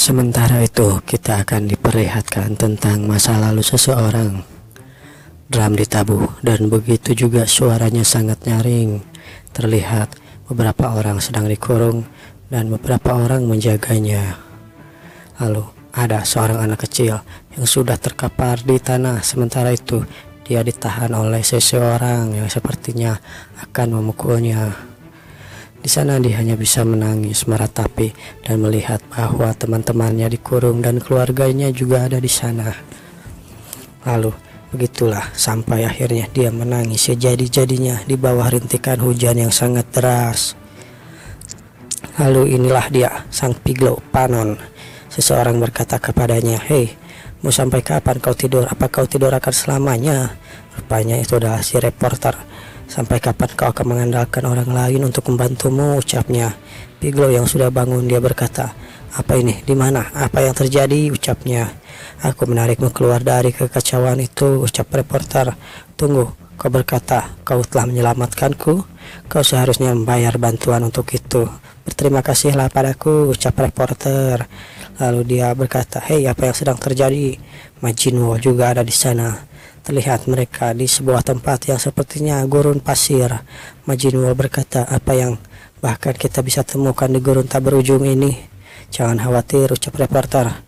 Sementara itu, kita akan diperlihatkan tentang masa lalu seseorang. Drum ditabuh, dan begitu juga suaranya sangat nyaring. Terlihat beberapa orang sedang dikurung, dan beberapa orang menjaganya. Lalu, ada seorang anak kecil yang sudah terkapar di tanah. Sementara itu, dia ditahan oleh seseorang yang sepertinya akan memukulnya. Di sana dia hanya bisa menangis, meratapi, dan melihat bahwa teman-temannya dikurung dan keluarganya juga ada di sana. Lalu, begitulah sampai akhirnya dia menangis sejadi-jadinya di bawah rintikan hujan yang sangat deras. Lalu inilah dia, sang Piglo Panon. Seseorang berkata kepadanya, "Hei, mau sampai kapan kau tidur? Apa kau tidur akan selamanya?" Rupanya itu adalah si reporter. "Sampai kapan kau akan mengandalkan orang lain untuk membantumu?" ucapnya. Piglo yang sudah bangun, dia berkata, "Apa ini? Di mana? Apa yang terjadi?" ucapnya. "Aku menarikmu keluar dari kekacauan itu," ucap reporter. "Tunggu, kau berkata kau telah menyelamatkanku? Kau seharusnya membayar bantuan untuk itu. Berterima kasihlah padaku," ucap reporter. Lalu dia berkata, "Hei, apa yang sedang terjadi?" Majinwo juga ada di sana. Terlihat mereka di sebuah tempat yang sepertinya gurun pasir. Majinwo berkata, "Apa yang bahkan kita bisa temukan di gurun tak berujung ini?" "Jangan khawatir," ucap reporter.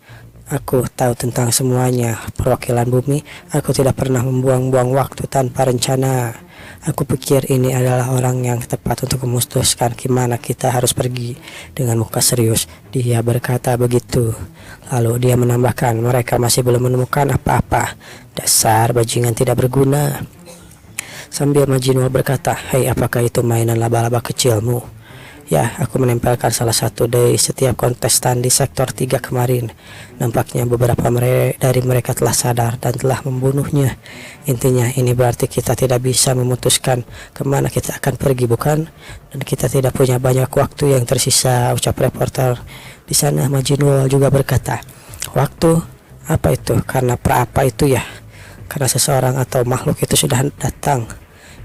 "Aku tahu tentang semuanya. Perwakilan bumi, aku tidak pernah membuang-buang waktu tanpa rencana. Aku pikir ini adalah orang yang tepat untuk memutuskan gimana kita harus pergi." Dengan muka serius, dia berkata begitu. Lalu dia menambahkan, "Mereka masih belum menemukan apa-apa. Dasar bajingan tidak berguna." Sambil Majinwo berkata, "Hei, apakah itu mainan laba-laba kecilmu?" "Ya, aku menempelkan salah satu dari setiap kontestan di sektor 3 kemarin. Nampaknya beberapa dari mereka telah sadar dan telah membunuhnya. Intinya ini berarti kita tidak bisa memutuskan kemana kita akan pergi, bukan? Dan kita tidak punya banyak waktu yang tersisa," ucap reporter. Di sana Majinwo juga berkata, "Waktu? Apa itu? Karena apa itu ya? Karena seseorang atau makhluk itu sudah datang.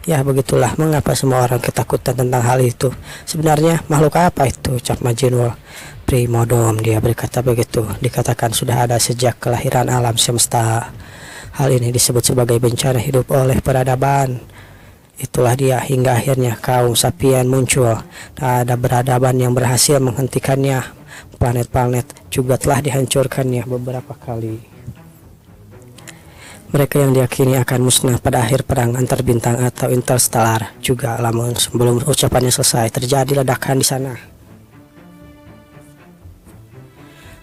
Ya, begitulah mengapa semua orang ketakutan tentang hal itu. Sebenarnya makhluk apa itu?" ucap Majinwo. "Primodom," dia berkata begitu. "Dikatakan sudah ada sejak kelahiran alam semesta. Hal ini disebut sebagai bencana hidup oleh peradaban. Itulah dia hingga akhirnya kaum sapien muncul. Ada peradaban yang berhasil menghentikannya. Planet-planet juga telah dihancurkannya beberapa kali. Mereka yang diyakini akan musnah pada akhir perang antar bintang atau interstellar juga. Namun sebelum ucapannya selesai, terjadi ledakan di sana.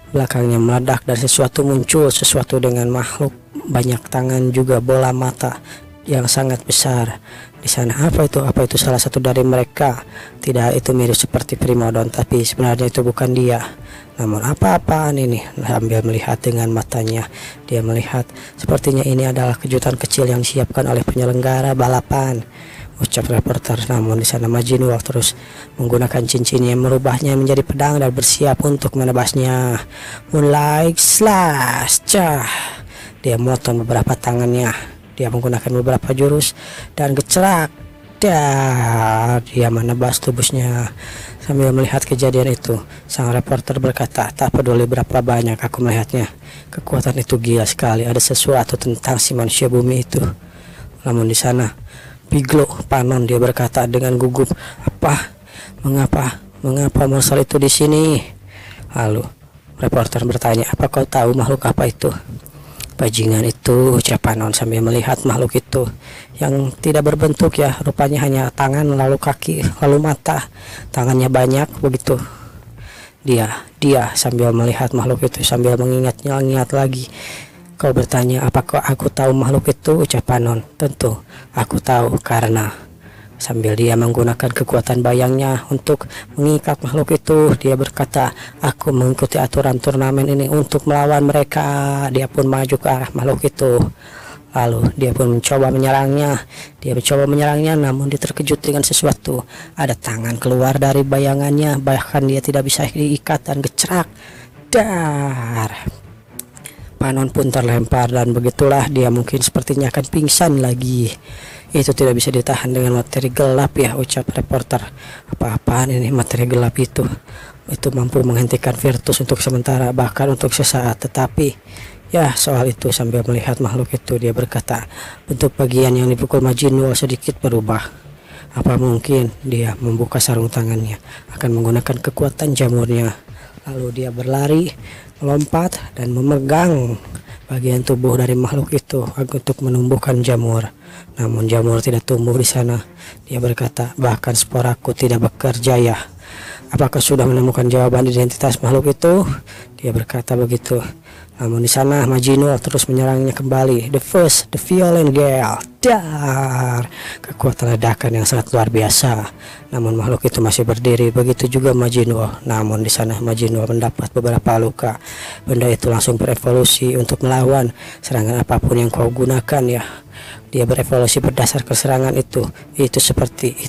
Belakangnya meledak dan sesuatu muncul, sesuatu dengan makhluk banyak tangan juga bola mata yang sangat besar. Di sana apa itu? Apa itu salah satu dari mereka? Tidak, itu mirip seperti Primodon, tapi sebenarnya itu bukan dia. Namun apa-apaan ini?" Sambil melihat dengan matanya, dia melihat sepertinya ini adalah kejutan kecil yang disiapkan oleh penyelenggara balapan, ucap reporter. Namun di sana Majinwo terus menggunakan cincinnya, merubahnya menjadi pedang dan bersiap untuk menebasnya. Moonlight slash, cah. Dia memotong beberapa tangannya. Dia menggunakan beberapa jurus dan gecerak. Dia menebas tubuhnya. Sambil melihat kejadian itu, sang reporter berkata, "Tak peduli berapa banyak aku melihatnya, kekuatan itu gila sekali. Ada sesuatu tentang si manusia bumi itu." Namun di sana Piglo Panon, dia berkata dengan gugup, Mengapa monster itu di sini?" Lalu reporter bertanya, "Apa kau tahu makhluk apa itu?" "Bajingan itu," ucap Panon sambil melihat makhluk itu yang tidak berbentuk ya, rupanya hanya tangan, lalu kaki, lalu mata. Tangannya banyak begitu. Dia sambil melihat makhluk itu sambil mengingat lagi. "Kau bertanya apakah aku tahu makhluk itu?" ucap Panon. "Tentu aku tahu, karena..." Sambil dia menggunakan kekuatan bayangnya untuk mengikat makhluk itu, dia berkata, "Aku mengikuti aturan turnamen ini untuk melawan mereka." Dia pun maju ke arah makhluk itu. Lalu dia pun mencoba menyerangnya. Namun dia terkejut dengan sesuatu. Ada tangan keluar dari bayangannya, bahkan dia tidak bisa diikat dan gecerak. Panon pun terlempar dan begitulah dia mungkin sepertinya akan pingsan lagi. Itu tidak bisa ditahan dengan materi gelap ya, ucap reporter. Apa-apaan ini materi gelap itu? Itu mampu menghentikan Virtus untuk sementara, bahkan untuk sesaat. Tetapi ya soal itu, sambil melihat makhluk itu dia berkata, bentuk bagian yang dipukul Majinwo sedikit berubah. Apa mungkin dia membuka sarung tangannya, akan menggunakan kekuatan jamurnya. Lalu dia berlari, melompat, dan memegang bagian tubuh dari makhluk itu untuk menumbuhkan jamur. Namun jamur tidak tumbuh di sana. Dia berkata, bahkan sporaku tidak bekerja ya. Apakah sudah menemukan jawaban identitas makhluk itu? Dia berkata begitu. Namun di sana Majinwo terus menyerangnya kembali. The violent gale. Dar. Kekuatan ledakan yang sangat luar biasa. Namun makhluk itu masih berdiri. Begitu juga Majinwo. Namun di sana Majinwo mendapat beberapa luka. Benda itu langsung berevolusi untuk melawan serangan apapun yang kau gunakan ya. Dia berevolusi berdasarkan serangan itu. Itu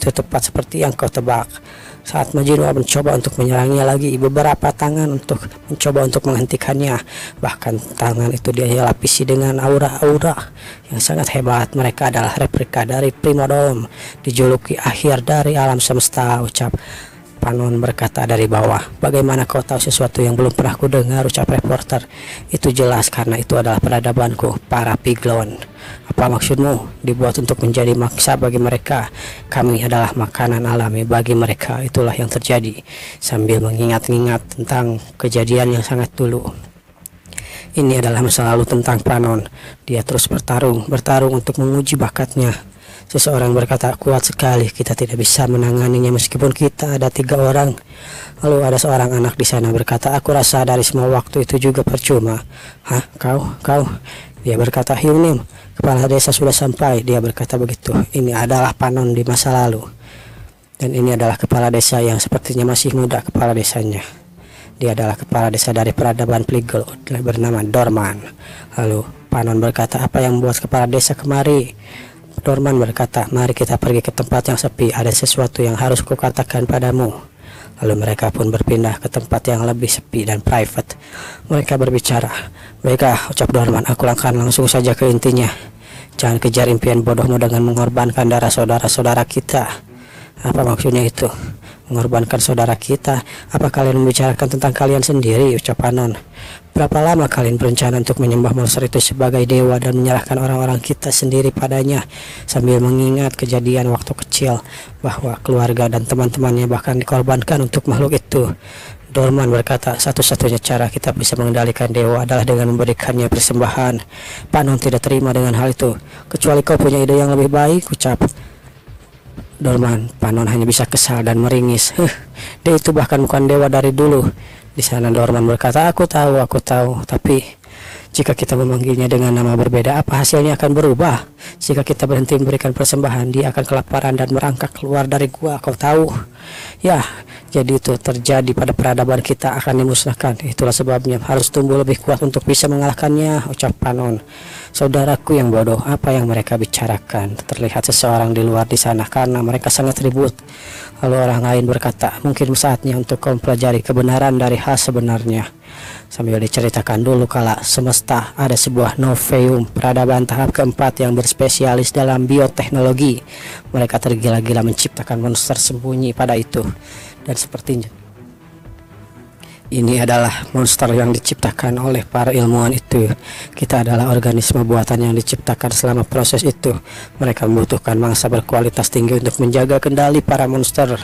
tepat seperti yang kau tebak. Saat Majinwo mencoba untuk menyerangnya lagi, beberapa tangan mencoba untuk menghentikannya. Bahkan tangan itu dia lapisi dengan aura-aura yang sangat hebat. Mereka adalah replika dari Primodom, dijuluki akhir dari alam semesta, ucap Panon berkata dari bawah. Bagaimana kau tahu sesuatu yang belum pernah ku dengar, ucap reporter. Itu jelas karena itu adalah peradabanku, para Piglon. Apa maksudmu? Dibuat untuk menjadi maksa bagi mereka. Kami adalah makanan alami bagi mereka. Itulah yang terjadi. Sambil mengingat-ingat tentang kejadian yang sangat dulu. Ini adalah masa lalu tentang Panon. Dia terus bertarung untuk menguji bakatnya. Seseorang berkata, kuat sekali, kita tidak bisa menanganinya meskipun kita ada 3 orang. Lalu ada seorang anak di sana berkata, aku rasa dari semua waktu itu juga percuma. Hah? Kau? Dia berkata, Hyunim, kepala desa sudah sampai. Dia berkata begitu. Ini adalah Panon di masa lalu. Dan ini adalah kepala desa yang sepertinya masih muda, kepala desanya. Dia adalah kepala desa dari peradaban Pligol bernama Dorman. Lalu Panon berkata, apa yang membuat kepala desa kemari? Dorman berkata, mari kita pergi ke tempat yang sepi, ada sesuatu yang harus kukatakan padamu. Lalu mereka pun berpindah ke tempat yang lebih sepi dan private. Mereka berbicara. Baiklah, ucap Dorman, aku akan langsung saja ke intinya. Jangan kejar impian bodohmu dengan mengorbankan darah saudara-saudara kita. Apa maksudnya itu? Mengorbankan saudara kita? Apa kalian membicarakan tentang kalian sendiri, ucap Panon? Berapa lama kalian berencana untuk menyembah monster itu sebagai dewa dan menyerahkan orang-orang kita sendiri padanya? Sambil mengingat kejadian waktu kecil bahwa keluarga dan teman-temannya bahkan dikorbankan untuk makhluk itu, Dorman berkata, satu-satunya cara kita bisa mengendalikan dewa adalah dengan memberikannya persembahan. Panon tidak terima dengan hal itu. Kecuali kau punya ide yang lebih baik, ucap Dorman. Panon hanya bisa kesal dan meringis. Dia itu bahkan bukan dewa dari dulu. Di sana Dorman berkata, aku tahu, tapi jika kita memanggilnya dengan nama berbeda, apa hasilnya akan berubah? Jika kita berhenti memberikan persembahan, dia akan kelaparan dan merangkak keluar dari gua, kau tahu? Ya, jadi itu terjadi pada peradaban kita, akan dimusnahkan. Itulah sebabnya harus tumbuh lebih kuat untuk bisa mengalahkannya, ucap Panon. Saudaraku yang bodoh, apa yang mereka bicarakan? Terlihat seseorang di luar di sana karena mereka sangat ribut. Lalu orang lain berkata, mungkin saatnya untuk kau mempelajari kebenaran dari hal sebenarnya. Sambil diceritakan dulu kala semesta ada sebuah Noveum, peradaban tahap keempat yang berspesialis dalam bioteknologi. Mereka tergila-gila menciptakan monster sembunyi pada itu. Dan sepertinya ini adalah monster yang diciptakan oleh para ilmuwan itu. Kita adalah organisme buatan yang diciptakan selama proses itu. Mereka membutuhkan mangsa berkualitas tinggi untuk menjaga kendali para monster.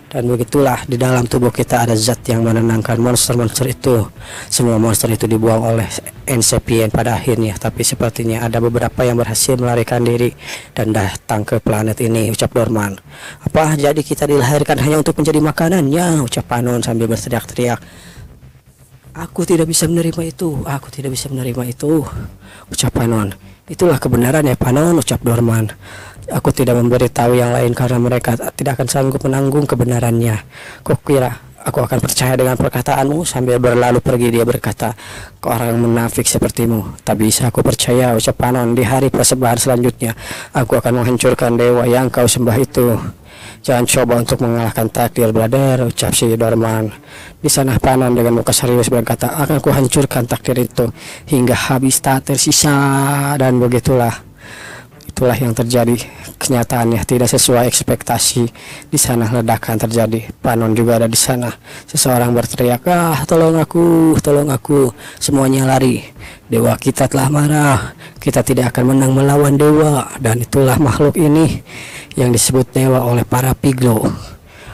Dan begitulah, di dalam tubuh kita ada zat yang menenangkan monster-monster itu. Semua monster itu dibuang oleh Ensepien pada akhirnya. Tapi sepertinya ada beberapa yang berhasil melarikan diri dan datang ke planet ini, ucap Dorman. Apa, jadi kita dilahirkan hanya untuk menjadi makanannya, ucap Panon sambil berteriak-teriak. Aku tidak bisa menerima itu, ucap Panon. Itulah kebenaran ya Panon, ucap Dorman. Aku tidak memberitahu yang lain karena mereka tidak akan sanggup menanggung kebenarannya. Kau kira aku akan percaya dengan perkataanmu? Sambil berlalu pergi dia berkata, kau orang munafik sepertimu. Tak bisa aku percaya, ucap Panon. Di hari persembahan selanjutnya, aku akan menghancurkan dewa yang kau sembah itu. Jangan coba untuk mengalahkan takdir, brother, ucap si Dorman. Di sana Panon dengan muka serius berkata, akan ku hancurkan takdir itu hingga habis tak tersisa. Dan begitulah itulah yang terjadi. Kenyataannya tidak sesuai ekspektasi. Di sana ledakan terjadi. Panon juga ada di sana. Seseorang berteriak, tolong aku, tolong aku. Semuanya lari. Dewa kita telah marah. Kita tidak akan menang melawan dewa. Dan itulah makhluk ini yang disebut dewa oleh para Piglo.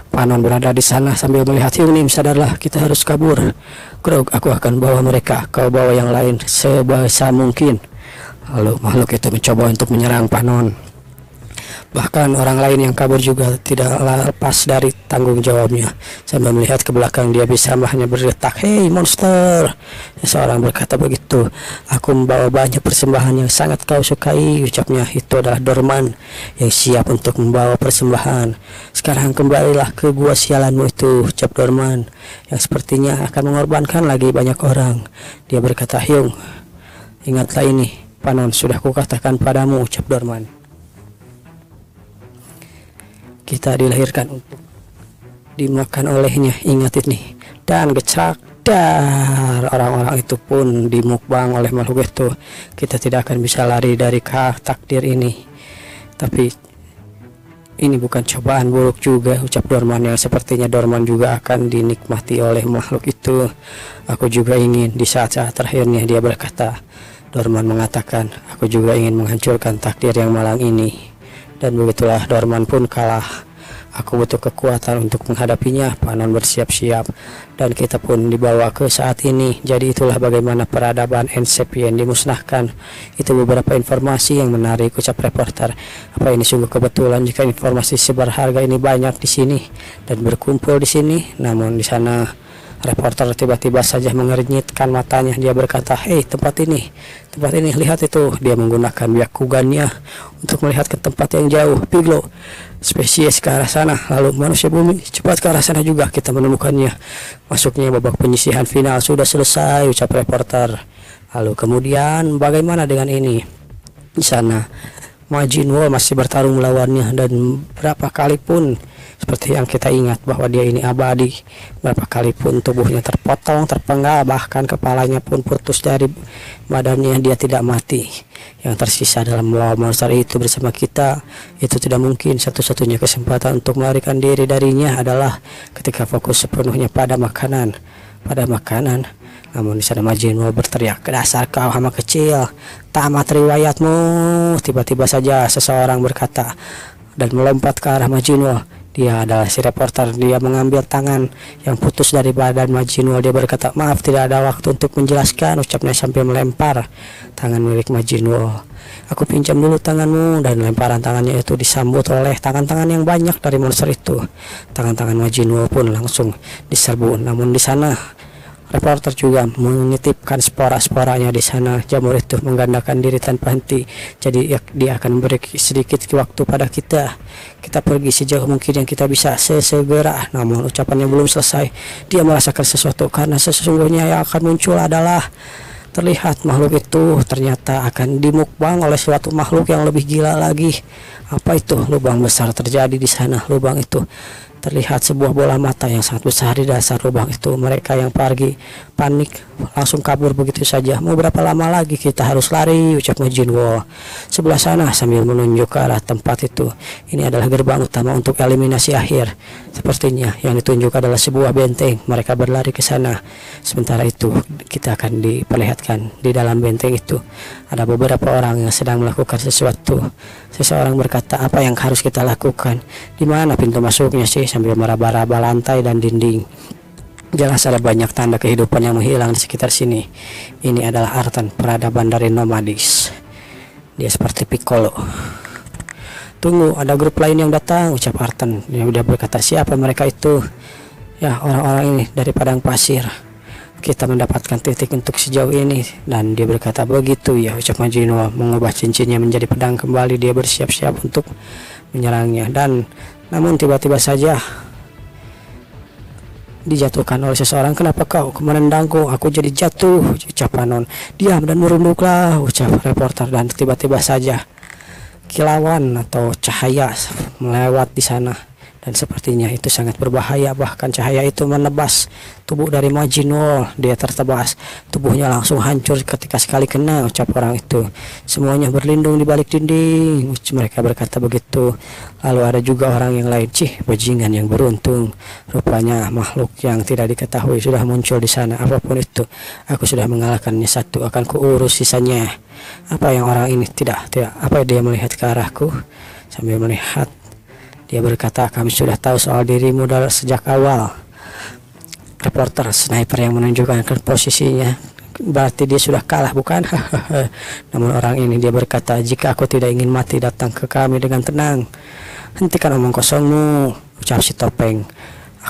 Panon berada di sana sambil melihat Hyungnim. Sadarlah, kita harus kabur. Krog, aku akan bawa mereka. Kau bawa yang lain sebisa mungkin. Lalu makhluk itu mencoba untuk menyerang Panon. Bahkan orang lain yang kabur juga tidak lepas dari tanggung jawabnya. Sambil melihat ke belakang, dia bisa hanya berdetak, "Hei monster!" Seseorang berkata begitu. "Aku membawa banyak persembahan yang sangat kau sukai," ucapnya. Itu adalah Dorman yang siap untuk membawa persembahan. "Sekarang kembalilah ke gua sialanmu itu," ucap Dorman, yang sepertinya akan mengorbankan lagi banyak orang. Dia berkata, "Hyung, ingatlah ini, Panon sudah kukatakan padamu," ucap Dorman. Kita dilahirkan untuk dimakan olehnya, ingat ini. Dan gecak, dar, orang-orang itu pun dimukbang oleh makhluk itu. Kita tidak akan bisa lari dari takdir ini. Tapi ini bukan cobaan buruk juga, ucap Dorman, yang sepertinya Dorman juga akan dinikmati oleh makhluk itu. "Aku juga ingin." Di saat-saat terakhirnya dia berkata, Dorman mengatakan, "Aku juga ingin menghancurkan takdir yang malang ini." Dan begitulah Dorman pun kalah. "Aku butuh kekuatan untuk menghadapinya." Panon bersiap-siap dan kita pun dibawa ke saat ini. Jadi itulah bagaimana peradaban Ensepien dimusnahkan. Itu beberapa informasi yang menarik, ucap reporter. Apa ini sungguh kebetulan jika informasi seberharga ini banyak di sini dan berkumpul di sini. Namun di sana reporter tiba-tiba saja mengernyitkan matanya. Dia berkata, "Hei, tempat ini, lihat itu." Dia menggunakan Byakugannya untuk melihat ke tempat yang jauh. "Piglo, spesies ke arah sana." Lalu manusia bumi, cepat ke arah sana juga, kita menemukannya. Masuknya babak penyisihan final sudah selesai, ucap reporter. Lalu kemudian bagaimana dengan ini? Di sana Majin Wo masih bertarung melawannya, dan berapa kali pun seperti yang kita ingat bahwa dia ini abadi, berapa kali pun tubuhnya terpotong, terpenggal, bahkan kepalanya pun putus dari badannya, dia tidak mati. Yang tersisa dalam melawan monster itu bersama kita, itu tidak mungkin. Satu-satunya kesempatan untuk melarikan diri darinya adalah ketika fokus sepenuhnya pada makanan. Namun di sana Majin Wo berteriak, "Dasar kau hama kecil, tamat riwayatmu." Tiba-tiba saja seseorang berkata dan melompat ke arah Majin Wo. Dia adalah si reporter. Dia mengambil tangan yang putus dari badan Majin Wo. Dia berkata, "Maaf, tidak ada waktu untuk menjelaskan," ucapnya sambil melempar tangan milik Majin Wo. "Aku pinjam dulu tanganmu." Dan lemparan tangannya itu disambut oleh tangan-tangan yang banyak dari monster itu. Tangan-tangan Majin Wo pun langsung diserbu. Namun di sana reporter juga menitipkan spora-sporanya di sana. Jamur itu menggandakan diri tanpa henti. Jadi dia akan memberi sedikit waktu pada kita. Kita pergi sejauh mungkin yang kita bisa sesegera. Namun ucapannya belum selesai. Dia merasakan sesuatu, karena sesungguhnya yang akan muncul adalah terlihat makhluk itu ternyata akan dimukbang oleh suatu makhluk yang lebih gila lagi. Apa itu? Lubang besar terjadi di sana. Lubang itu terlihat sebuah bola mata yang sangat besar di dasar lubang itu. Mereka yang pergi panik langsung kabur begitu saja. "Mau berapa lama lagi kita harus lari?" ucap Majin Wo. "Sebelah sana," sambil menunjuk ke arah tempat itu. "Ini adalah gerbang utama untuk eliminasi akhir." Sepertinya yang ditunjuk adalah sebuah benteng. Mereka berlari ke sana. Sementara itu kita akan diperlihatkan di dalam benteng itu ada beberapa orang yang sedang melakukan sesuatu. Seseorang berkata, "Apa yang harus kita lakukan? Di mana pintu masuknya sih?" Sambil meraba-raba lantai dan dinding. Jelas ada banyak tanda kehidupan yang menghilang di sekitar sini. Ini adalah Artan, peradaban dari nomadis. Dia seperti Piccolo. "Tunggu, ada grup lain yang datang," ucap Artan. Dia udah berkata, "Siapa mereka itu?" "Ya, orang-orang ini dari padang pasir. Kita mendapatkan titik untuk sejauh ini." Dan dia berkata, "Begitu ya," ucap Majin Wo, mengubah cincinnya menjadi pedang kembali. Dia bersiap-siap untuk menyerangnya. Dan namun tiba-tiba saja dijatuhkan oleh seseorang. "Kenapa kau menendangku? Aku jadi jatuh," ucap Panon. "Diam dan merunduklah," ucap reporter. Dan tiba-tiba saja kilauan atau cahaya melewat di sana. dan sepertinya itu sangat berbahaya. Bahkan cahaya itu menebas tubuh dari Majinul. Dia tertebas, tubuhnya langsung hancur ketika sekali kena ucap orang itu. Semuanya berlindung di balik dinding, mereka berkata begitu. Lalu ada juga orang yang lain, cih bajingan yang beruntung, rupanya makhluk yang tidak diketahui sudah muncul di sana. Apapun itu, aku sudah mengalahkannya satu, akan kuurus sisanya. Apa yang orang ini tidak apa dia melihat ke arahku sambil melihat. Dia berkata, kami sudah tahu soal dirimu dari sejak awal. Reporter sniper yang menunjukkan posisinya, berarti dia sudah kalah, bukan? Namun orang ini, dia berkata, jika aku tidak ingin mati, datang ke kami dengan tenang. Hentikan omong kosongmu, ucap si topeng.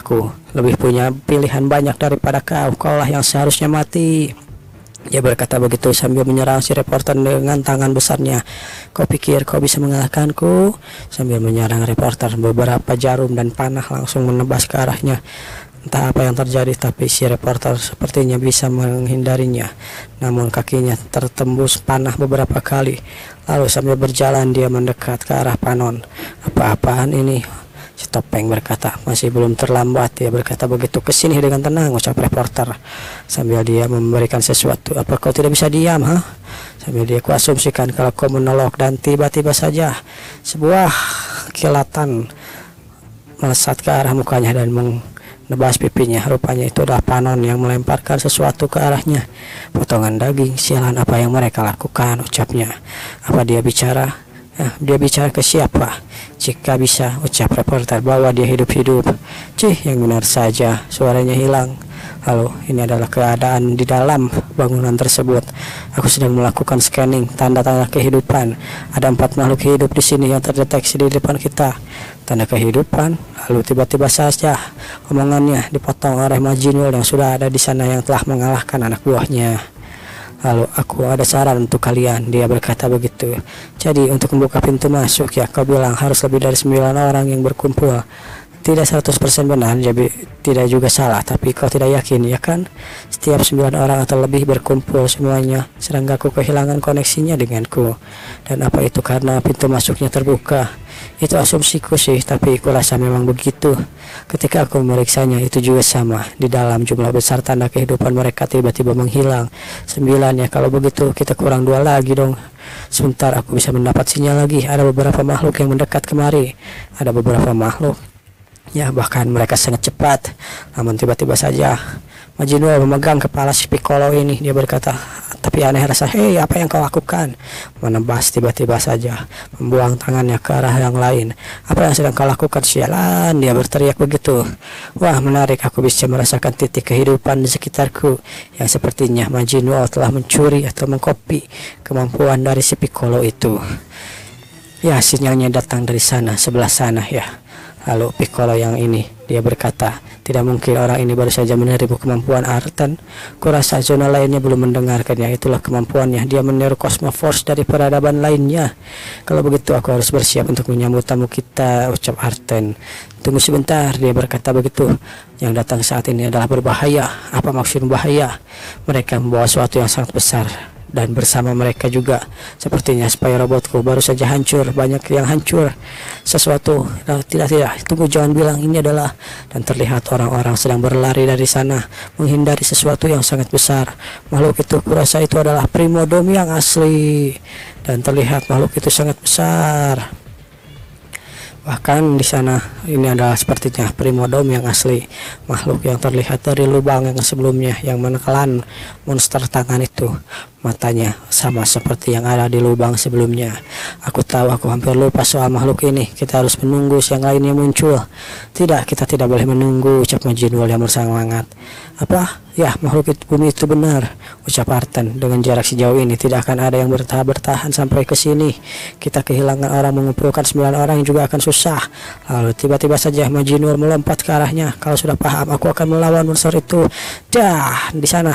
Aku lebih punya pilihan banyak daripada kau. Kaulah yang seharusnya mati. Dia berkata begitu sambil menyerang si reporter dengan tangan besarnya. Kau pikir kau bisa mengalahkanku? Sambil menyerang reporter, beberapa jarum dan panah langsung menebas ke arahnya. Entah apa yang terjadi, tapi si reporter sepertinya bisa menghindarinya. Namun kakinya tertembus panah beberapa kali. Lalu sambil berjalan dia mendekat ke arah Panon. Apa-apaan ini? Si topeng berkata, masih belum terlambat. Dia berkata begitu, kesini dengan tenang, ucap reporter sambil dia memberikan sesuatu. Apa kau tidak bisa diam, ha? Sambil dia kuasumsikan kalau kau menolak, dan tiba-tiba saja sebuah kilatan melesat ke arah mukanya dan menebas pipinya. Rupanya itu adalah Panon yang melemparkan sesuatu ke arahnya. Potongan daging. Sialan, apa yang mereka lakukan, ucapnya. Apa dia bicara? Dia bicara ke siapa? Jika bisa, ucap reporter, bahwa dia hidup-hidup. Cih, yang benar saja, suaranya hilang. Lalu, ini adalah keadaan di dalam bangunan tersebut. Aku sedang melakukan scanning tanda-tanda kehidupan. Ada 4 makhluk hidup di sini yang terdeteksi di depan kita. Tanda kehidupan. Lalu tiba-tiba saja omongannya dipotong oleh Majinul yang sudah ada di sana, yang telah mengalahkan anak buahnya. Lalu, aku ada saran untuk kalian, dia berkata begitu. Jadi untuk membuka pintu masuk, ya kau bilang harus lebih dari 9 orang yang berkumpul. Tidak 100% benar, jadi tidak juga salah, tapi kau tidak yakin, ya kan? Setiap 9 orang atau lebih berkumpul semuanya, sedangkan aku kehilangan koneksinya denganku. Dan apa itu karena pintu masuknya terbuka? Itu asumsiku sih, tapi aku rasa memang begitu. Ketika aku memeriksanya, itu juga sama. Di dalam jumlah besar tanda kehidupan mereka tiba-tiba menghilang. 9, ya kalau begitu kita kurang 2 lagi dong. Sebentar, aku bisa mendapat sinyal lagi. Ada beberapa makhluk yang mendekat kemari. Ada beberapa makhluk, ya bahkan mereka sangat cepat. Namun tiba-tiba saja Majinul memegang kepala si Piccolo ini. Dia berkata, tapi aneh rasa, hei apa yang kau lakukan? Menebas tiba-tiba saja, membuang tangannya ke arah yang lain. Apa yang sedang kau lakukan, sialan? Dia berteriak begitu. Wah, menarik, aku bisa merasakan titik kehidupan di sekitarku, yang sepertinya Majinul telah mencuri atau mengkopi kemampuan dari si Piccolo itu. Ya, sinyalnya datang dari sana, sebelah sana ya. Lalu Piccolo yang ini, dia berkata, tidak mungkin orang ini baru saja menerima kemampuan Arten. Kurasa zona lainnya belum mendengarkannya. Itulah kemampuannya. Dia meniru Cosmoforce dari peradaban lainnya. Kalau begitu aku harus bersiap untuk menyambut tamu kita, ucap Arten. Tunggu sebentar, dia berkata begitu. Yang datang saat ini adalah berbahaya. Apa maksud bahaya? Mereka membawa sesuatu yang sangat besar, dan bersama mereka juga sepertinya supaya robotku baru saja hancur. Banyak yang hancur. Sesuatu, tidak, tunggu, jangan bilang ini adalah. Dan terlihat orang-orang sedang berlari dari sana, menghindari sesuatu yang sangat besar. Makhluk itu, kurasa itu adalah Primodom yang asli. Dan terlihat makhluk itu sangat besar. Bahkan di sana ini adalah sepertinya Primodom yang asli, makhluk yang terlihat dari lubang yang sebelumnya yang menelan monster tangan itu. Matanya sama seperti yang ada di lubang sebelumnya. Aku tahu, aku hampir lupa soal makhluk ini. Kita harus menunggu yang lainnya muncul. Tidak, kita tidak boleh menunggu, ucap Majinul yang bersemangat. Apa? Ya, makhluk itu, bumi itu benar, ucap Arten. Dengan jarak sejauh ini tidak akan ada yang bertahan sampai ke sini. Kita kehilangan orang, mengumpulkan 9 orang yang juga akan susah. Lalu tiba-tiba saja Majinul melompat ke arahnya. Kalau sudah paham, aku akan melawan monster itu. Dah, di sana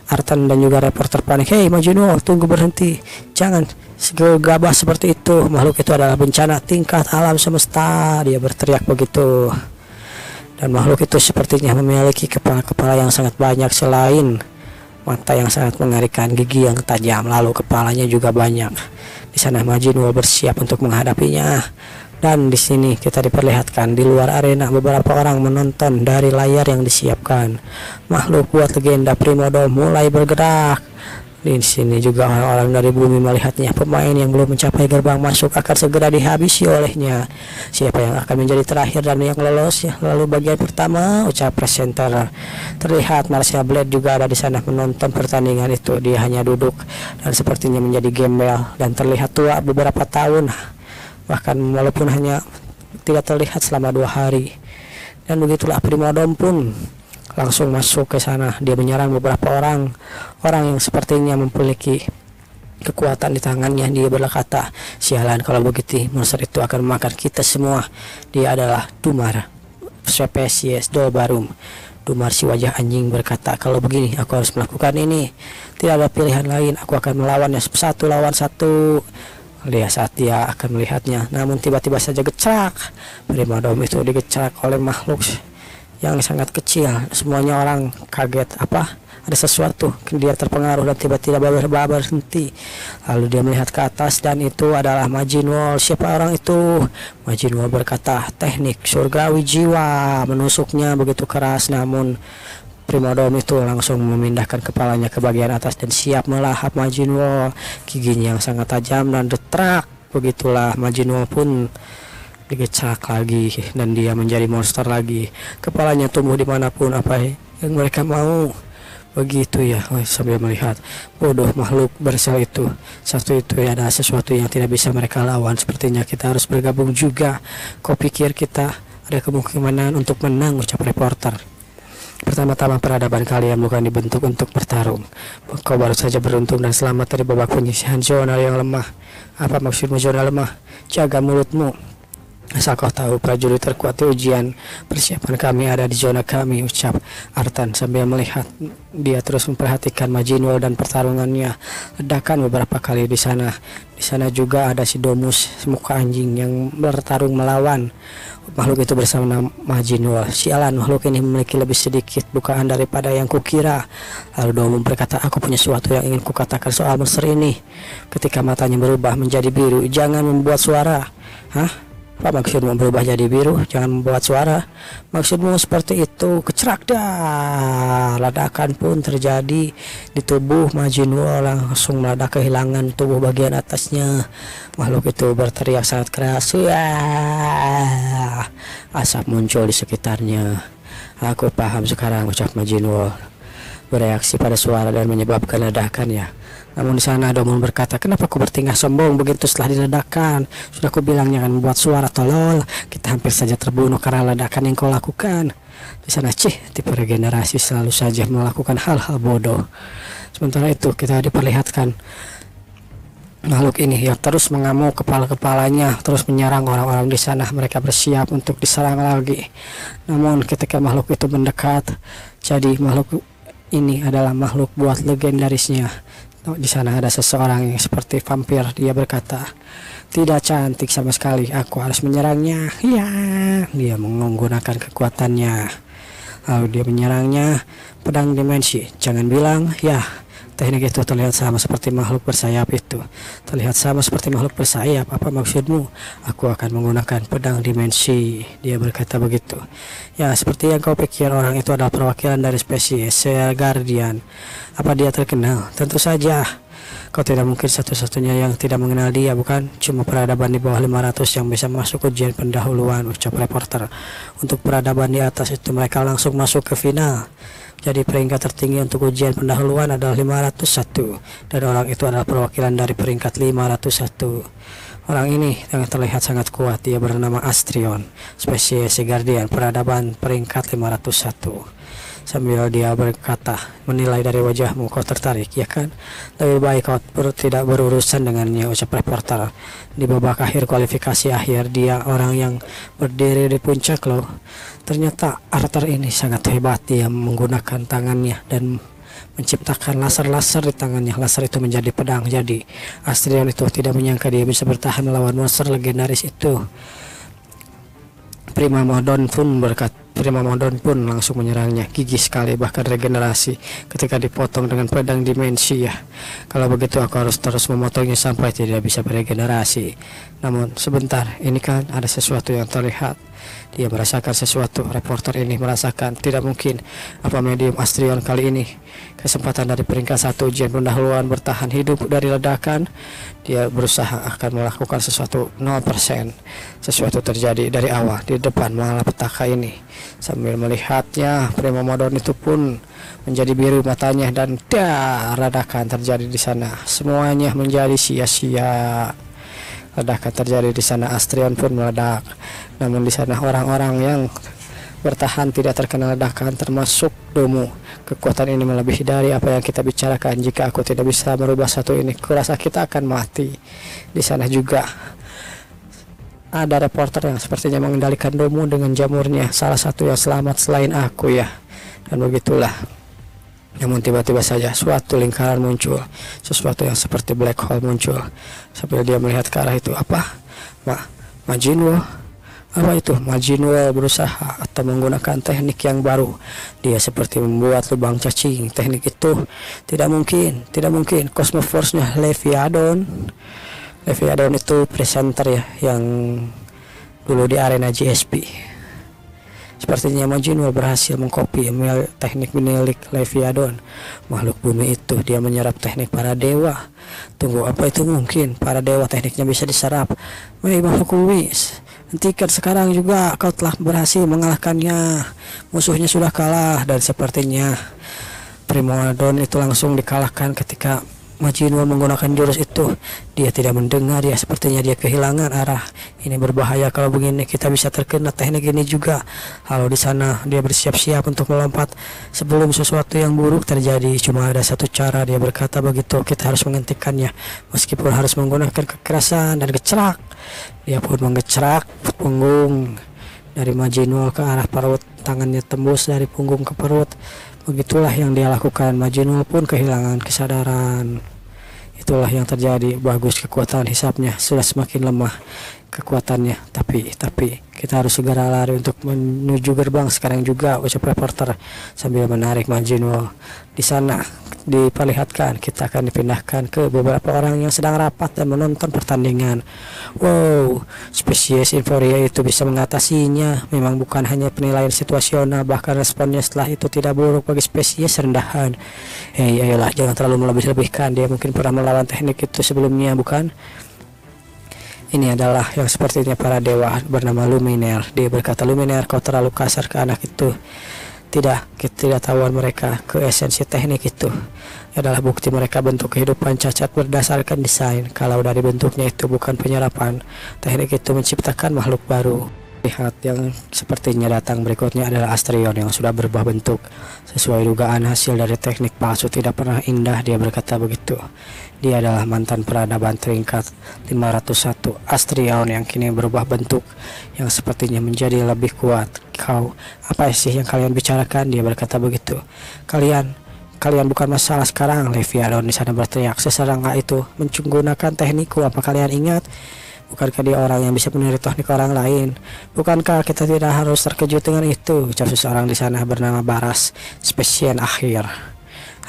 Arten dan juga reporter panik. Hei Majinul, tunggu, berhenti. Jangan gegabah seperti itu. Makhluk itu adalah bencana tingkat alam semesta. Dia berteriak begitu. Dan makhluk itu sepertinya memiliki kepala-kepala yang sangat banyak. Selain mata yang sangat mengerikan, gigi yang tajam, lalu kepalanya juga banyak. Di sana Majinul bersiap untuk menghadapinya. Dan di sini kita diperlihatkan di luar arena beberapa orang menonton dari layar yang disiapkan. Makhluk buat legenda Primodom mulai bergerak. Di sini juga orang-orang dari bumi melihatnya. Pemain yang belum mencapai gerbang masuk akan segera dihabisi olehnya. Siapa yang akan menjadi terakhir dan yang lolos ya? Lalu bagian pertama ucap presenter. Terlihat Marcia Blade juga ada di sana menonton pertandingan itu. Dia hanya duduk dan sepertinya menjadi gembel dan terlihat tua beberapa tahun. Bahkan walaupun hanya tidak terlihat selama 2 hari. Dan begitulah Primodom pun langsung masuk ke sana. Dia menyerang beberapa orang yang sepertinya memiliki kekuatan di tangannya. Dia berkata, sialan kalau begitu monster itu akan memakan kita semua. Dia adalah Dumar, spesies Dolbarum. Dumar si wajah anjing berkata, kalau begini aku harus melakukan ini, tidak ada pilihan lain, aku akan melawannya 1 lawan 1. Saat dia akan melihatnya, namun tiba-tiba saja gecrak. Primodom itu digecrak oleh makhluk yang sangat kecil. Semuanya orang kaget, apa ada sesuatu. Dia terpengaruh dan tiba-tiba berhenti. Lalu dia melihat ke atas dan itu adalah Majin Wall. Siapa orang itu? Majin Wall berkata, teknik surgawi jiwa menusuknya begitu keras, namun Primodom itu langsung memindahkan kepalanya ke bagian atas dan siap melahap Majin Wall. Giginya yang sangat tajam dan detrak. Begitulah Majin Wall pun digecak lagi dan dia menjadi monster lagi. Kepalanya tumbuh dimanapun apa yang mereka mau. Begitu ya. Sambil melihat bodoh makhluk bersel itu. Satu itu ya, ada sesuatu yang tidak bisa mereka lawan. Sepertinya kita harus bergabung juga. Kau pikir kita ada kemungkinan untuk menang, ucap reporter. Pertama-tama peradaban kalian bukan dibentuk untuk bertarung. Kau baru saja beruntung dan selamat dari babak penyisihan zona yang lemah. Apa maksudmu zona lemah? Jaga mulutmu. Asal kau tahu, prajurit terkuat di ujian persiapan kami ada di zona kami, ucap Artan sambil melihat. Dia terus memperhatikan Majin Wall dan pertarungannya. Ledakan beberapa kali di sana. Di sana juga ada si Domus, muka anjing yang bertarung melawan makhluk itu bersama Majin Wall. Sialan, makhluk ini memiliki lebih sedikit bukaan daripada yang kukira. Lalu Domus berkata, aku punya sesuatu yang ingin kukatakan soal monster ini. Ketika matanya berubah menjadi biru, jangan membuat suara. Hah? Apa maksudmu berubah jadi biru? Jangan membuat suara. Maksudmu seperti itu? Kecerak dah. Ledakan pun terjadi di tubuh Majin Wall, langsung meledak kehilangan tubuh bagian atasnya. Makhluk itu berteriak sangat keras. Wah! Asap muncul di sekitarnya. Aku paham sekarang, ucap Majin Wall. Bereaksi pada suara dan menyebabkan ledakannya. Namun di sana Domon berkata, kenapa kau bertingkah sombong begitu setelah diledakkan? Sudah aku bilang jangan membuat suara, tolol. Kita hampir saja terbunuh karena ledakan yang kau lakukan. Di sana tipe regenerasi selalu saja melakukan hal-hal bodoh. Sementara itu kita diperlihatkan makhluk ini yang terus mengamuk, kepalanya terus menyerang orang-orang di sana. Mereka bersiap untuk diserang lagi. Namun ketika makhluk itu mendekat, jadi makhluk ini adalah makhluk buat legendarisnya. Di sana ada seseorang yang seperti vampir. Dia berkata, tidak cantik sama sekali, aku harus menyerangnya. Ya, dia menggunakan kekuatannya. Lalu dia menyerangnya pedang dimensi. Jangan bilang ya. Teknik itu terlihat sama seperti makhluk bersayap itu. Terlihat sama seperti makhluk bersayap. Apa maksudmu? Aku akan menggunakan pedang dimensi. Dia berkata begitu. Ya, seperti yang kau pikir, orang itu adalah perwakilan dari spesies Guardian. Apa dia terkenal? Tentu saja. Kau tidak mungkin satu-satunya yang tidak mengenal dia, bukan? Cuma peradaban di bawah 500 yang bisa masuk ujian pendahuluan, ucap reporter. Untuk peradaban di atas itu mereka langsung masuk ke final. Jadi peringkat tertinggi untuk ujian pendahuluan adalah 501. Dan orang itu adalah perwakilan dari peringkat 501. Orang ini yang terlihat sangat kuat. Dia bernama Astrion, spesies Guardian, peradaban peringkat 501. Sambil dia berkata, menilai dari wajahmu kau tertarik, ya kan? Lebih baik kau tidak berurusan dengannya, ucap reporter. Di babak akhir kualifikasi akhir, dia orang yang berdiri di puncak loh. Ternyata Arthur ini sangat hebat. Dia menggunakan tangannya dan menciptakan laser-laser di tangannya. Laser itu menjadi pedang. Jadi Astrion itu tidak menyangka dia bisa bertahan melawan monster legendaris itu. Primodom pun Primamodon pun langsung menyerangnya. Gigih sekali, bahkan regenerasi ketika dipotong dengan pedang dimensi ya. Kalau begitu aku harus terus memotongnya sampai tidak bisa beregenerasi. Namun sebentar, ini kan ada sesuatu yang terlihat. Dia merasakan sesuatu. Reporter ini merasakan. Tidak mungkin. Apa medium Astrion kali ini? Kesempatan dari peringkat 1 ujian pendahuluan bertahan hidup dari ledakan. Dia berusaha akan melakukan sesuatu 0%. Sesuatu terjadi dari awal di depan malapetaka ini. Sambil melihatnya, Primamodon itu pun menjadi biru matanya dan ledakan terjadi di sana. Semuanya menjadi sia-sia. Ledakan terjadi di sana, Astrion pun meledak. Namun di sana orang-orang yang bertahan tidak terkena ledakan, termasuk Domu. Kekuatan ini melebihi dari apa yang kita bicarakan. Jika aku tidak bisa merubah satu ini, kurasa kita akan mati. Di sana juga ada reporter yang sepertinya mengendalikan Domu dengan jamurnya. Salah satu yang selamat selain aku ya. Dan begitulah. Namun tiba-tiba saja suatu lingkaran muncul, sesuatu yang seperti black hole muncul. Sambil dia melihat ke arah itu, apa? Majinwo? Apa itu? Majinwo berusaha atau menggunakan teknik yang baru. Dia seperti membuat lubang cacing. Teknik itu tidak mungkin. Cosmoforce-nya Leviathan. Leviathan itu presenter ya, yang dulu di arena GSP. Sepertinya Majinwo berhasil mengcopy teknik milik Leviathan. Makhluk bumi itu, dia menyerap teknik para dewa. Tunggu, apa itu mungkin? Para dewa tekniknya bisa diserap. Woi makhluk bumi, hentikan sekarang juga, kau telah berhasil mengalahkannya. Musuhnya sudah kalah. Dan sepertinya Primamodon itu langsung dikalahkan ketika Majinwo menggunakan jurus itu. Dia tidak mendengar, dia sepertinya dia kehilangan arah. Ini berbahaya kalau begini, kita bisa terkena teknik ini juga. Lalu di sana dia bersiap-siap untuk melompat sebelum sesuatu yang buruk terjadi. Cuma ada satu cara, dia berkata begitu, kita harus menghentikannya meskipun harus menggunakan kekerasan dan gecerak. Dia pun mengecerak punggung dari Majinwo ke arah perut, tangannya tembus dari punggung ke perut. Begitulah yang dia lakukan. Majinwo pun kehilangan kesadaran. Itulah yang terjadi. Bagus, kekuatan hisapnya sudah semakin lemah kekuatannya, tapi kita harus segera lari untuk menuju gerbang sekarang juga, ucap reporter sambil menarik Majinwo. Di sana diperlihatkan kita akan dipindahkan ke beberapa orang yang sedang rapat dan menonton pertandingan. Wow, spesies Inforia itu bisa mengatasinya. Memang bukan hanya penilaian situasional, bahkan responnya setelah itu tidak buruk bagi spesies rendahan. Ayolah, jangan terlalu melebih-lebihkan. Dia mungkin pernah melawan teknik itu sebelumnya, bukan? Ini adalah yang sepertinya para dewa bernama Luminaire. Dia berkata, Luminaire, kau terlalu kasar ke anak itu. Tidak, ketidaktahuan mereka ke esensi teknik itu adalah bukti mereka bentuk kehidupan cacat berdasarkan desain. Kalau dari bentuknya itu bukan penyerapan, teknik itu menciptakan makhluk baru. Lihat, yang sepertinya datang berikutnya adalah Astrion yang sudah berubah bentuk. Sesuai dugaan, hasil dari teknik palsu tidak pernah indah, dia berkata begitu. Dia adalah mantan peradaban tingkat 501 Astrion yang kini berubah bentuk, yang sepertinya menjadi lebih kuat. Kau, apa sih yang kalian bicarakan? Dia berkata begitu. Kalian bukan masalah sekarang. Leviathan di sana berteriak. Seserangga itu menggunakan teknikku. Apa kalian ingat? Bukankah dia orang yang bisa meniru teknik orang lain? Bukankah kita tidak harus terkejut dengan itu? Ucap seseorang di sana bernama Baras, spesies akhir.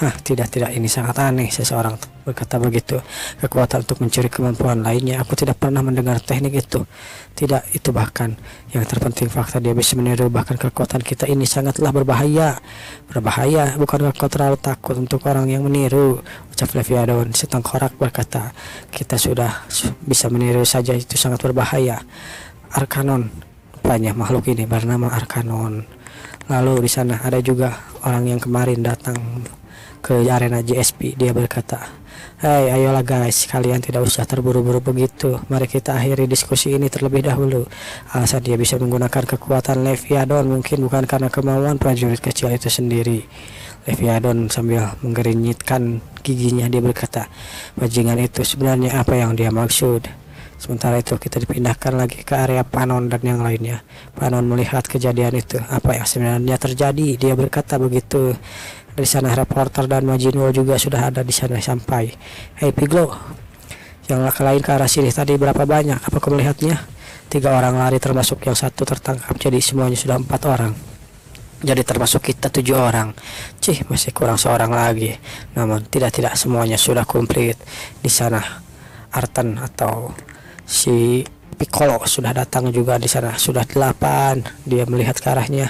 Tidak, ini sangat aneh. Seseorang berkata begitu. Kekuatan untuk mencuri kemampuan lainnya. Aku tidak pernah mendengar teknik itu. Tidak, itu bahkan yang terpenting fakta dia bisa meniru. Bahkan kekuatan kita ini sangatlah berbahaya. Bukankah kau terlalu takut untuk orang yang meniru? Ucap Leviathan. Setengkorak berkata, kita sudah bisa meniru saja, itu sangat berbahaya. Arkanon, banyak makhluk ini bernama Arkanon. Lalu di sana ada juga orang yang kemarin datang ke arena GSP. Dia berkata, hey, ayolah guys, kalian tidak usah terburu-buru begitu. Mari kita akhiri diskusi ini terlebih dahulu. Alasan dia bisa menggunakan kekuatan Leviathan mungkin bukan karena kemauan prajurit kecil itu sendiri. Leviathan sambil menggerinyitkan giginya, dia berkata, bajingan itu sebenarnya apa yang dia maksud? Sementara itu kita dipindahkan lagi ke area Panon dan yang lainnya. Panon melihat kejadian itu. Apa yang sebenarnya terjadi? Dia berkata begitu. Dari sana reporter dan Majinwo juga sudah ada di sana sampai. Hey Piglo, yang lain ke arah sini tadi berapa banyak? Apa kau melihatnya? 3 orang lari termasuk yang satu tertangkap, jadi semuanya sudah 4 orang. Jadi termasuk kita 7 orang. Masih kurang seorang lagi. Namun tidak semuanya sudah komplit. Di sana Artan atau si Piccolo sudah datang juga. Di sana sudah 8. Dia melihat ke arahnya.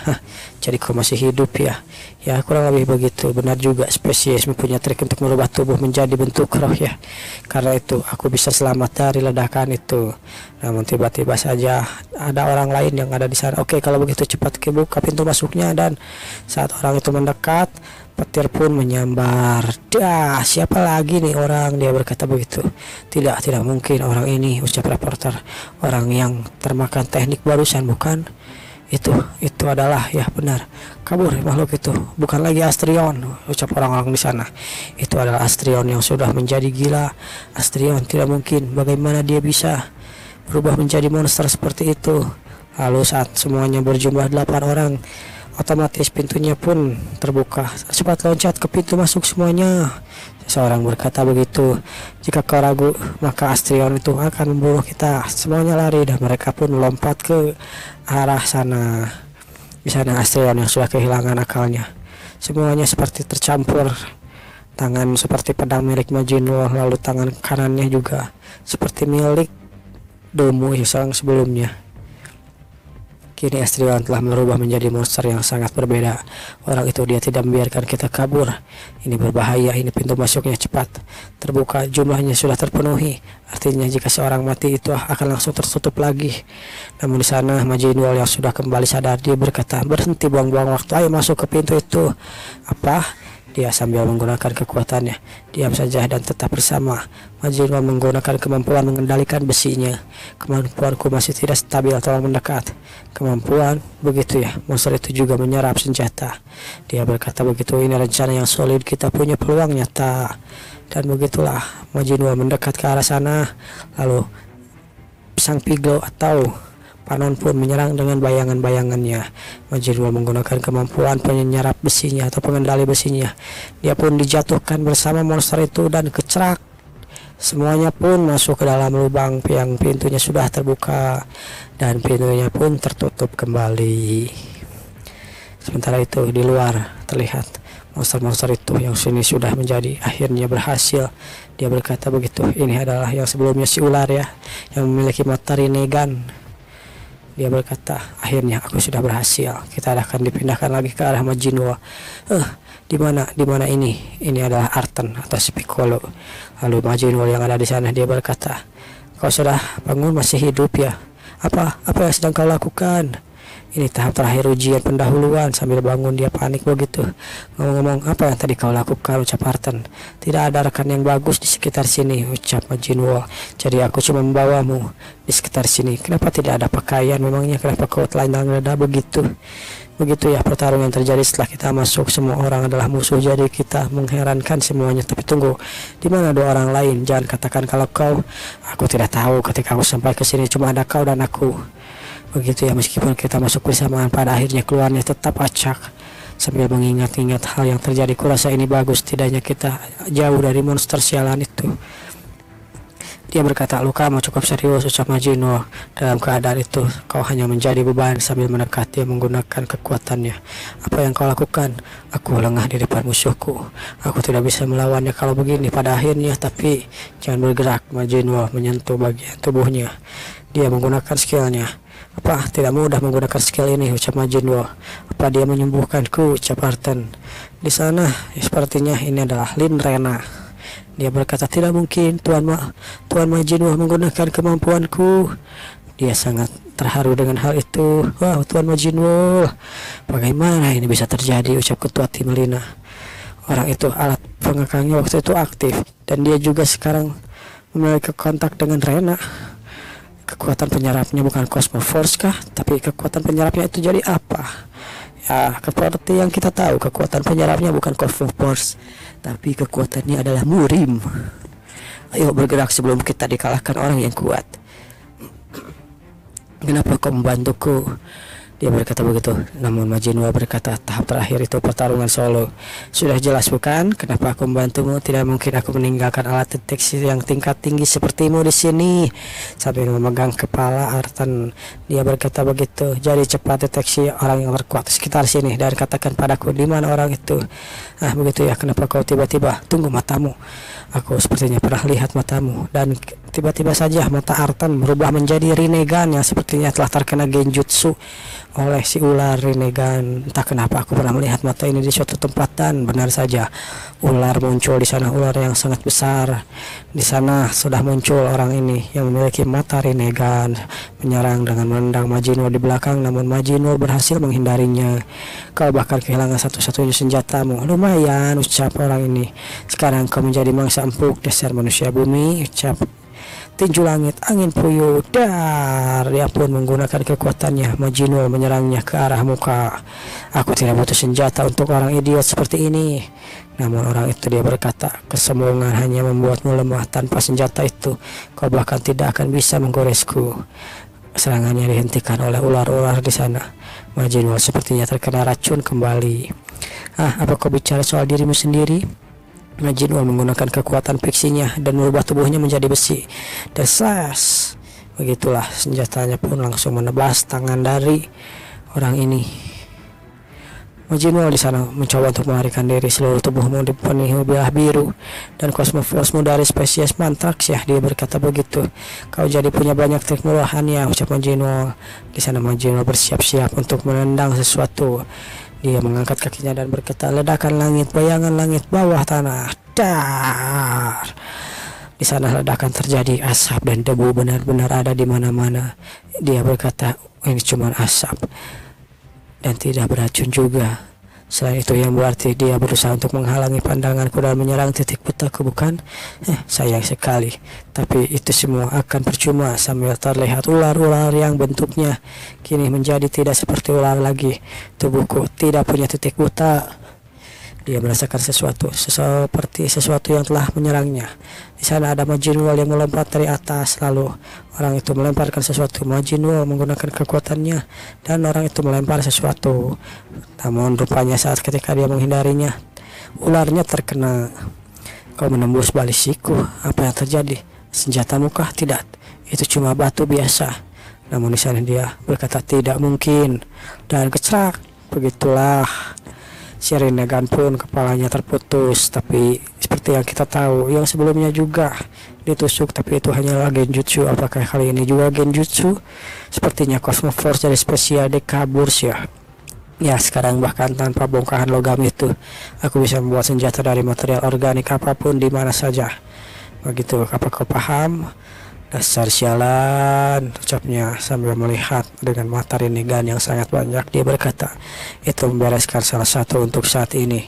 Jadi kau masih hidup ya? Ya kurang lebih begitu. Benar juga, spesies mempunyai trik untuk merubah tubuh menjadi bentuk roh ya. Karena itu aku bisa selamat dari ledakan itu. Namun tiba-tiba saja ada orang lain yang ada di sana. Oke, kalau begitu cepat buka pintu masuknya. Dan saat orang itu mendekat, petir pun menyambar. Siapa lagi nih orang? Dia berkata begitu. Tidak mungkin orang ini, ucap reporter. Orang yang termakan teknik barusan, bukan? Itu adalah, ya benar, kabur makhluk itu, bukan lagi Astrion, ucap orang-orang di sana. Itu adalah Astrion yang sudah menjadi gila. Astrion tidak mungkin, bagaimana dia bisa berubah menjadi monster seperti itu? Lalu saat semuanya berjumlah 8 orang, otomatis pintunya pun terbuka. Cepat loncat ke pintu masuk semuanya. Seseorang berkata begitu. Jika kau ragu, maka Astrion itu akan membunuh kita. Semuanya lari dan mereka pun melompat ke arah sana. Di sana Astrion yang sudah kehilangan akalnya. Semuanya seperti tercampur. Tangan seperti pedang milik Majinwo, lalu tangan kanannya juga seperti milik Domu yang sebelumnya. Kini Astrion telah berubah menjadi monster yang sangat berbeda. Orang itu dia tidak membiarkan kita kabur. Ini berbahaya, ini pintu masuknya cepat terbuka, jumlahnya sudah terpenuhi. Artinya jika seorang mati itu akan langsung tertutup lagi. Namun di sana Majinwo yang sudah kembali sadar, dia berkata, berhenti buang-buang waktu, ayo masuk ke pintu itu. Apa? Dia sambil menggunakan kekuatannya. Diam saja dan tetap bersama. Majinwo menggunakan kemampuan mengendalikan besinya. Kemampuanku masih tidak stabil, tolong mendekat. Kemampuan, begitu ya. Monster itu juga menyerap senjata. Dia berkata begitu, ini rencana yang solid, kita punya peluang nyata. Dan begitulah Majinwo mendekat ke arah sana. Lalu sang Piglo atau Panon pun menyerang dengan bayangan-bayangannya. Majinwo menggunakan kemampuan penyerap besinya atau pengendali besinya. Dia pun dijatuhkan bersama monster itu dan kecerak. Semuanya pun masuk ke dalam lubang yang pintunya sudah terbuka dan pintunya pun tertutup kembali. Sementara itu di luar terlihat monster-monster itu yang sini sudah menjadi akhirnya berhasil. Dia berkata begitu, ini adalah yang sebelumnya si ular ya, yang memiliki mata Rinnegan. Dia berkata, akhirnya aku sudah berhasil. Kita akan dipindahkan lagi ke arah Majinwo. Di mana ini? Ini adalah Artan atau si Piccolo. Lalu Majinwo yang ada di sana, dia berkata, kau sudah bangun, masih hidup ya? Apa yang sedang kau lakukan? Ini tahap terakhir ujian pendahuluan. Sambil bangun dia panik begitu. Ngomong-ngomong, apa yang tadi kau lakukan, ucap Artan. Tidak ada rekan yang bagus di sekitar sini, ucap Majinwo. Jadi aku cuma membawamu di sekitar sini. Kenapa tidak ada pakaian? Memangnya kenapa kau telanjang dada begitu? Begitu ya pertarungan terjadi setelah kita masuk. Semua orang adalah musuh, jadi kita mengherankan semuanya. Tapi tunggu, di mana 2 orang lain? Jangan katakan kalau kau. Aku tidak tahu. Ketika aku sampai ke sini cuma ada kau dan aku. Begitu ya, meskipun kita masuk bersamaan, pada akhirnya keluarnya tetap acak. Sambil mengingat-ingat hal yang terjadi, kurasa ini bagus, tidaknya kita jauh dari monster sialan itu. Dia berkata, lukamu cukup serius, ucap Majinwo. Dalam keadaan itu kau hanya menjadi beban. Sambil mendekat dia menggunakan kekuatannya. Apa yang kau lakukan? Aku lengah di depan musuhku. Aku tidak bisa melawannya kalau begini pada akhirnya. Tapi jangan bergerak. Majinwo menyentuh bagian tubuhnya. Dia menggunakan skillnya. Apa tidak mudah menggunakan skill ini, ucap Majinwo. Apa dia menyembuhkanku, ucap Artan. Di sana sepertinya ini adalah Linrena. Dia berkata, tidak mungkin Tuan Majinwo menggunakan kemampuanku. Dia sangat terharu dengan hal itu. Wow, Tuan Majinwo, bagaimana ini bisa terjadi, ucap ketua tim Lina. Orang itu alat pengekangnya waktu itu aktif, dan dia juga sekarang memiliki kontak dengan Rena. Kekuatan penyerapnya bukan Cosmo Force kah? Tapi kekuatan penyerapnya itu jadi apa? Ya, seperti yang kita tahu, kekuatan penyerapnya bukan Cosmo Force, tapi kekuatannya adalah Murim. Ayo bergerak sebelum kita dikalahkan orang yang kuat. Kenapa kau membantuku? Dia berkata begitu. Namun Majinwa berkata, tahap terakhir itu pertarungan solo. Sudah jelas bukan? Kenapa aku membantumu? Tidak mungkin aku meninggalkan alat deteksi yang tingkat tinggi sepertimu di sini. Sambil memegang kepala Artan, dia berkata begitu. Jadi cepat deteksi orang yang terkuat di sekitar sini dan katakan padaku di mana orang itu. Ah begitu ya, kenapa kau tiba-tiba? Tunggu matamu. Aku sepertinya pernah lihat matamu. Dan tiba-tiba saja mata Artan berubah menjadi Rinnegan yang sepertinya telah terkena genjutsu oleh si ular Rinnegan. Entah kenapa aku pernah melihat mata ini di suatu tempat, dan benar saja ular muncul di sana, ular yang sangat besar. Di sana sudah muncul orang ini yang memiliki mata Rinnegan, menyerang dengan menendang Majinwo di belakang, namun Majinwo berhasil menghindarinya. Kau bahkan kehilangan satu-satunya senjatamu. Lumayan, ucap orang ini. Sekarang kau menjadi mangsa empuk dasar manusia bumi, ucap tinju langit, angin puyuh. Dar, dia pun menggunakan kekuatannya. Majinwo menyerangnya ke arah muka. Aku tidak butuh senjata untuk orang idiot seperti ini. Namun orang itu, dia berkata, kesombongan hanya membuatmu lemah. Tanpa senjata itu kau bahkan tidak akan bisa menggoresku. Serangannya dihentikan oleh ular-ular di sana. Majinwo sepertinya terkena racun kembali. Ah, apa kau bicara soal dirimu sendiri? Majinwo menggunakan kekuatan fiksinya dan merubah tubuhnya menjadi besi. Desas. Begitulah, senjatanya pun langsung menebas tangan dari orang ini. Majinwo di sana mencoba untuk melarikan diri. Seluruh tubuhmu dipenuhi bilah biru dan kosmofosmu dari spesies Mantrax ya, dia berkata begitu. Kau jadi punya banyak trik murahan ya, ucap Majinwo. Di sana Majinwo bersiap-siap untuk menendang sesuatu. Dia mengangkat kakinya dan berkata, ledakan langit, bayangan langit, bawah tanah. Dar. Di sana ledakan terjadi, asap dan debu benar-benar ada di mana-mana. Dia berkata, ini cuma asap dan tidak beracun juga. Selain itu yang berarti dia berusaha untuk menghalangi pandanganku dan menyerang titik butaku, bukan? Sayang sekali. Tapi itu semua akan percuma. Sambil terlihat ular-ular yang bentuknya kini menjadi tidak seperti ular lagi. Tubuhku tidak punya titik buta. Dia merasakan sesuatu, seperti sesuatu yang telah menyerangnya. Di sana ada Majinwo yang melompat dari atas, lalu orang itu melemparkan sesuatu. Majinwo menggunakan kekuatannya dan orang itu melempar sesuatu. Namun rupanya saat ketika dia menghindarinya, ularnya terkena. Kau menembus balisiku, apa yang terjadi? Senjatamu kah? Tidak, itu cuma batu biasa. Namun di sana dia berkata tidak mungkin dan kecrak. Begitulah. Si Rinnegan pun kepalanya terputus, tapi seperti yang kita tahu, yang sebelumnya juga ditusuk, tapi itu hanyalah genjutsu. Apakah kali ini juga genjutsu? Sepertinya Cosmo Force dari spesial Dekaburs ya. Ya, sekarang bahkan tanpa bongkahan logam itu, aku bisa membuat senjata dari material organik apapun di mana saja. Begitu, apa kau paham? Dasar sialan, ucapnya sambil melihat dengan mata Rinnegan yang sangat banyak. Dia berkata, itu membereskan salah satu untuk saat ini.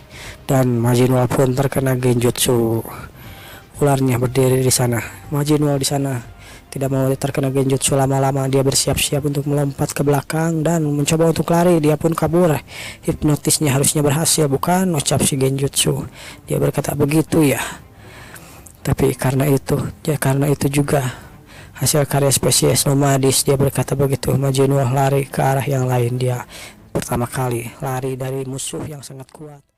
Dan Majinwo pun terkena genjutsu. Ularnya berdiri di sana. Majinwo di sana tidak mau terkena genjutsu lama-lama. Dia bersiap-siap untuk melompat ke belakang dan mencoba untuk lari. Dia pun kabur. Hipnotisnya harusnya berhasil, bukan? Ucap si genjutsu. Dia berkata begitu ya. Tapi karena itu juga hasil karya spesies nomadis, dia berkata begitu. Majinwo lari ke arah yang lain. Dia pertama kali lari dari musuh yang sangat kuat.